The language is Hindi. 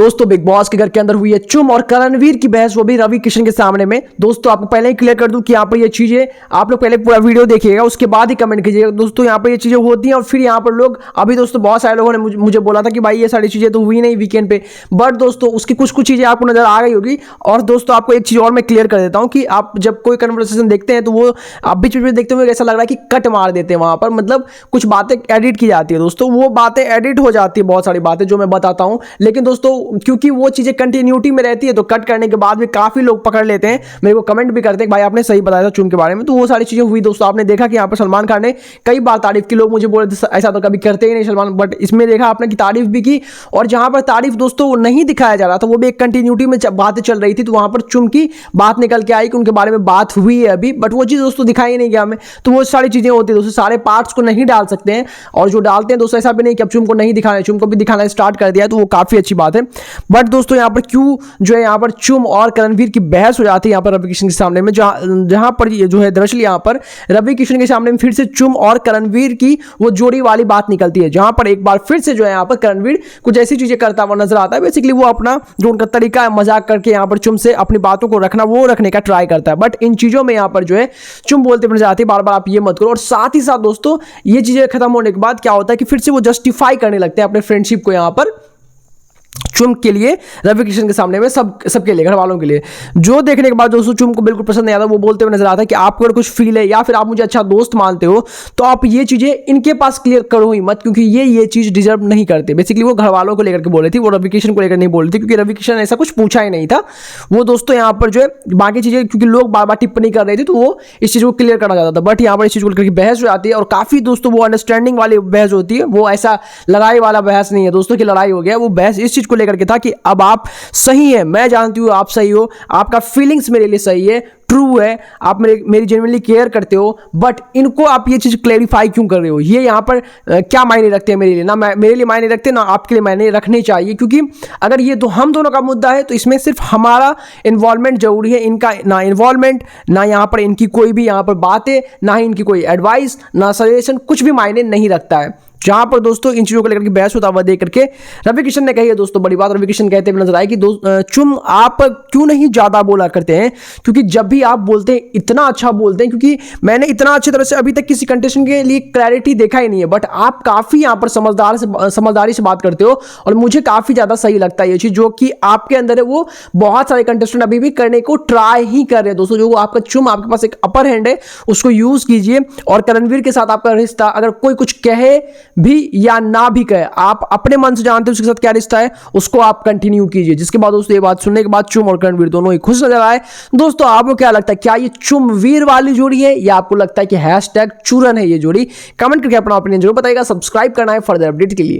दोस्तों बिग बॉस के घर के अंदर हुई है चुम और करणवीर की बहस, वो भी रवि किशन के सामने में। दोस्तों आपको पहले ही क्लियर कर दूं कि यहाँ पर ये चीजें आप लोग पहले पूरा वीडियो देखिएगा, उसके बाद ही कमेंट कीजिएगा। दोस्तों यहाँ पर ये चीजें होती हैं और फिर यहाँ पर लोग अभी दोस्तों बहुत सारे लोगों ने मुझे बोला था कि भाई ये सारी चीजें तो हुई नहीं वीकेंड पे, बट दोस्तों उसकी कुछ कुछ चीजें आपको नजर आ गई होगी। और दोस्तों आपको एक चीज और मैं क्लियर कर देता हूँ कि आप जब कोई कन्वर्सेशन देखते हैं तो वो आप बीच बीच में देखते हुए ऐसा लग रहा है कि कट मार देते हैं वहां पर, मतलब कुछ बातें एडिट की जाती है। दोस्तों वो बातें एडिट हो जाती है, बहुत सारी बातें जो मैं बताता हूं, लेकिन दोस्तों क्योंकि वो चीजें कंटिन्यूटी में रहती है तो कट करने के बाद भी काफी लोग पकड़ लेते हैं, मेरे को कमेंट भी करते हैं भाई आपने सही बताया था चुम के बारे में। तो वो सारी चीजें हुई। दोस्तों आपने देखा कि यहाँ पर सलमान खान ने कई बार तारीफ की, लोग मुझे बोले थे ऐसा तो कभी करते ही नहीं सलमान, बट इसमें देखा आपने कि तारीफ भी की। और जहां पर तारीफ दोस्तों नहीं दिखाया जा रहा था वो भी एक कंटिन्यूटी में बातें चल रही थी, तो वहां पर चुम की बात निकल के आई कि उनके बारे में बात हुई है अभी, बट वो चीज दोस्तों दिखाई नहीं गया हमें। तो वो सारी चीजें होती है दोस्तों, सारे पार्ट्स को नहीं डाल सकते हैं, और जो डालते हैं दोस्तों ऐसा भी नहीं कि अब चुम को नहीं दिखाना है, चुम को भी दिखाना स्टार्ट कर दिया है, तो वो काफी अच्छी बात है। बट दोस्तों यहाँ पर क्यों जो है यहाँ पर चुम और करणवीर की बहस हो जाती है यहाँ पर रवि किशन के सामने में, जहां पर जो है दरअसल यहाँ पर रवि किशन के सामने में फिर से चुम और करणवीर की वो जोड़ी वाली बात निकलती है, जहां पर एक बार फिर से जो है यहाँ पर करणवीर कुछ ऐसी चीजें करता हुआ नजर आता है। बेसिकली वो अपना जो उनका तरीका है मजाक करके यहाँ पर चुम से अपनी बातों को रखना, वो रखने का ट्राई करता है, बट इन चीजों में यहाँ पर जो है चुम बोलते नजर आती है बार बार आप ये मत करो। और साथ ही साथ दोस्तों ये चीजें खत्म होने के बाद क्या होता है कि फिर से वो जस्टिफाई करने लगते हैं अपने फ्रेंडशिप को यहाँ पर चुम के लिए, रवि किशन के सामने में, सबके लिए, घर वालों के लिए। जो देखने के बाद दोस्तों चुम को बिल्कुल पसंद नहीं आता, वो बोलते हुए नजर आता है कि आपको अगर कुछ फील है या फिर आप मुझे अच्छा दोस्त मानते हो तो आप ये चीजें इनके पास क्लियर करो ही मत, क्योंकि ये चीज डिजर्व नहीं करते। बेसिकली वो घर वालों को लेकर के बोल रही थी, वो रवि किशन को लेकर नहीं बोल रही थी, क्योंकि रवि किशन ने ऐसा कुछ पूछा ही नहीं था। वो दोस्तों यहाँ पर जो है बाकी चीजें क्योंकि लोग बार बार टिप्पणी कर रहे थे तो वो इस चीज को क्लियर करना चाहता था, बट यहाँ पर इस चीज को लेकर बहस हो जाती है और काफी दोस्तों वो अंडरस्टैंडिंग वाली बहस होती है। वो ऐसा लड़ाई वाला बहस नहीं है दोस्तों की लड़ाई हो गया, वो बहस इस चीज को लेकर के था कि अब आप सही है, मैं जानती हूं आप सही हो, आपका फीलिंग्स मेरे लिए सही है, ट्रू है, आप मेरी जेन्युइनली केयर करते हो, बट इनको आप ये चीज क्लेरिफाई क्यों कर रहे हो, ये यहाँ पर क्या मायने रखते हैं मेरे लिए, ना मेरे लिए मायने रखते ना आपके लिए मायने रखने चाहिए, क्योंकि अगर ये तो हम दोनों का मुद्दा है तो इसमें सिर्फ हमारा इन्वॉल्वमेंट जरूरी है, इनका ना इन्वॉल्वमेंट, ना यहाँ पर इनकी कोई भी यहाँ पर बातें, ना ही इनकी कोई एडवाइस, ना सजेशन, कुछ भी मायने नहीं रखता है। जहां पर दोस्तों इन चीजों को लेकर के बहस होता हुआ देख करके रवि किशन ने कही है दोस्तों बड़ी बात। रवि किशन कहते हुए नजर आए कि चुम आप क्यों नहीं ज्यादा बोला करते हैं, क्योंकि जब भी आप बोलते हैं इतना अच्छा बोलते हैं, क्योंकि मैंने इतना अच्छी तरह से अभी तक किसी कंटेस्टेंट के लिए क्लैरिटी देखा ही नहीं है, बट आप काफी यहाँ पर समझदारी से बात करते हो और मुझे काफी ज्यादा सही लगता है ये चीज जो कि आपके अंदर है। वो बहुत सारे कंटेस्टेंट अभी भी करने को ट्राई ही कर रहे हैं दोस्तों। जो आपका चुम, आपके पास एक अपर हैंड है, उसको यूज कीजिए। और करणवीर के साथ आपका रिश्ता अगर कोई कुछ कहे भी या ना भी कहे, आप अपने मन से जानते हो उसके साथ क्या रिश्ता है, उसको आप कंटिन्यू कीजिए। जिसके बाद दोस्तों ये बात सुनने के बाद चुम और करणवीर दोनों ही खुश नजर आए। दोस्तों आपको क्या लगता है, क्या ये चुमवीर वाली जोड़ी है या आपको लगता है कि हैशटैग चूरन है ये जोड़ी? कमेंट करके अपना ओपिनियन जरूर बताइएगा। सब्सक्राइब करना है फर्दर अपडेट के लिए।